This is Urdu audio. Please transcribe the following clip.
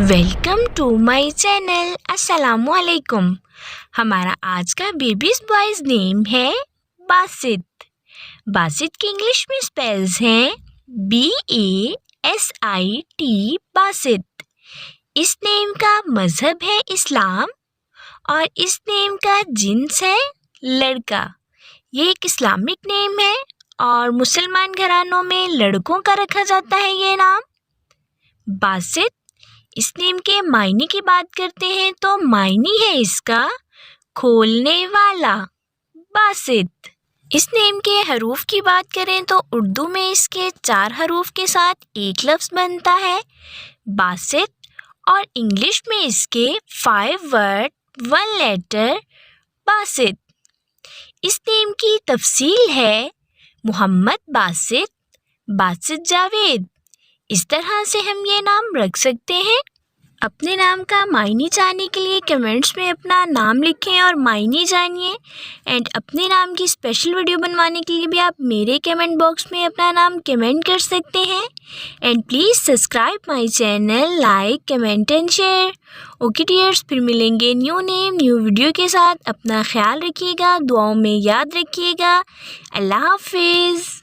Welcome to my channel. السلام علیکم. ہمارا آج کا بیبیز بوائز نیم ہے باسط. باسط کی انگلش میں اسپیلز ہیں BASIT باسط. اس نیم کا مذہب ہے اسلام اور اس نیم کا جنس ہے لڑکا. یہ ایک اسلامک نیم ہے اور مسلمان گھرانوں میں لڑکوں کا رکھا جاتا ہے یہ نام. باسط اس نیم کے معنی کی بات کرتے ہیں تو معنی ہے اس کا کھولنے والا. باسط. اس نیم کے حروف کی بات کریں تو اردو میں اس کے 4 حروف کے ساتھ ایک لفظ بنتا ہے باسط اور انگلش میں اس کے 5 ورڈ 1 لیٹر باسط. اس نیم کی تفصیل ہے محمد باسط، باسط جاوید. اس طرح سے ہم یہ نام رکھ سکتے ہیں. اپنے نام کا معنی جاننے کے لیے کمنٹس میں اپنا نام لکھیں اور معنی جانیے. اینڈ اپنے نام کی اسپیشل ویڈیو بنوانے کے لیے بھی آپ میرے کمنٹ باکس میں اپنا نام کمنٹ کر سکتے ہیں. And please subscribe my channel, like, comment and share. Okay dears, پھر ملیں گے نیو نیم نیو ویڈیو کے ساتھ. اپنا خیال رکھیے گا، دعاؤں میں یاد رکھیے گا. اللہ حافظ.